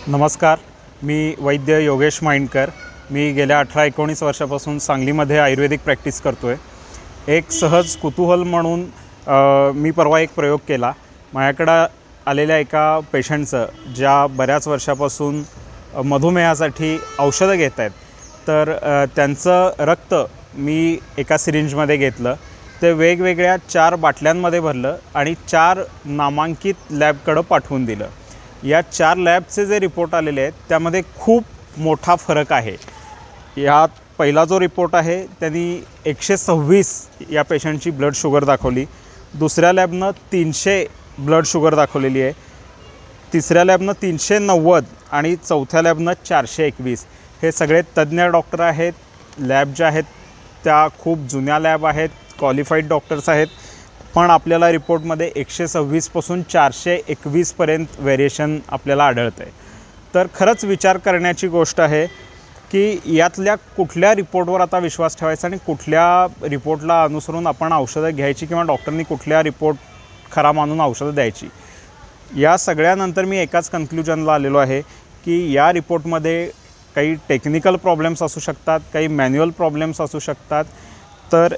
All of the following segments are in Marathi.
नमस्कार, मी वैद्य योगेश माइंडकर। मी गेल्या 18-19 वर्षापासून सांगलीमध्ये आयुर्वेदिक प्रॅक्टिस करतो आहे। एक सहज कुतूहल म्हणून मी परवा एक प्रयोग केला। माझ्याकडे आलेल्या एका पेशंटचं ज्या बऱ्याच वर्षापासून मधुमेहासाठी औषधं घेत आहेत, तर त्यांचं रक्त मी एका सिरिंजमध्ये घेतलं, ते वेगवेगळ्या 4 बाटल्यांमध्ये भरलं आणि 4 नामांकित लॅबकडे पाठवून दिलं। या 4 लॅबचे जे रिपोर्ट आलेले आहेत त्यामध्ये खूप मोठा फरक आहे। यात पहिला जो रिपोर्ट आहे त्यांनी 126 या पेशंटची ब्लड शुगर दाखवली, दुसऱ्या लॅबनं 300 ब्लड शुगर दाखवलेली आहे, तिसऱ्या लॅबनं 390 आणि चौथ्या लॅबनं 421। हे सगळे तज्ज्ञ डॉक्टर आहेत। लॅब ज्या आहेत त्या खूप जुन्या लॅब आहेत, क्वालिफाईड डॉक्टर्स आहेत, पण आपल्याला रिपोर्टमध्ये 126 पासून 421 पर्यंत व्हेरिएशन आपल्याला आढळतं आहे। तर खरंच विचार करण्याची गोष्ट आहे की यातल्या कुठल्या रिपोर्टवर आता विश्वास ठेवायचा आणि कुठल्या रिपोर्टला अनुसरून आपण औषधं घ्यायची किंवा डॉक्टरनी कुठल्या रिपोर्ट खरा मानून औषधं द्यायची। या सगळ्यानंतर मी एकाच कन्क्लुजनला आलेलो आहे की या रिपोर्टमध्ये काही टेक्निकल प्रॉब्लेम्स असू शकतात, काही मॅन्युअल प्रॉब्लेम्स असू शकतात। तर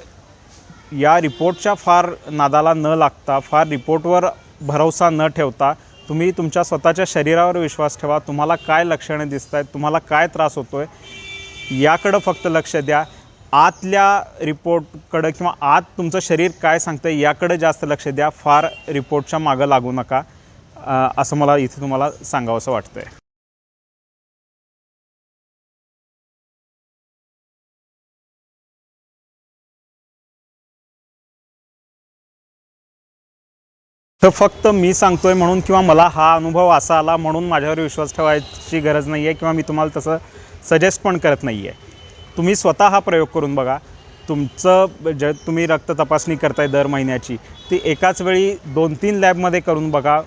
या रिपोर्टच्या फार नादाला न लागता, फार रिपोर्टवर भरोसा न ठेवता तुम्ही तुमच्या स्वतःच्या शरीरावर विश्वास ठेवा। तुम्हाला काय लक्षणे दिसत आहेत, तुम्हाला काय त्रास होतो आहे, याकडं फक्त लक्ष द्या। आतल्या रिपोर्टकडं किंवा आत तुमचं शरीर काय सांगतं आहे याकडं जास्त लक्ष द्या। फार रिपोर्टच्या मागं लागू नका, असं मला इथे तुम्हाला सांगावंसं वाटतं आहे। तर फक्त मी सांगतोय म्हणून किंवा मला हा अनुभव असा आला म्हणून माझ्यावर विश्वास ठेवायची गरज नाही आहे किंवा मी तुम्हाला तसं सजेस्ट पण करत नाही आहे। तुम्ही स्वतः हा प्रयोग करून बघा। तुमचं जे तुम्ही रक्त तपासणी करताय दर महिन्याची, ती एकाच वेळी 2-3 लॅबमध्ये करून बघा।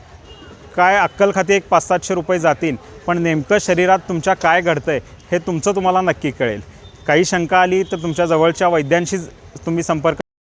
काय अक्कलखाती एक 500-700 रुपये जातील, पण नेमकं शरीरात तुमच्या काय घडतं आहे हे तुमचं तुम्हाला नक्की कळेल। काही शंका आली तर तुमच्या जवळच्या वैद्यांशी तुम्ही संपर्क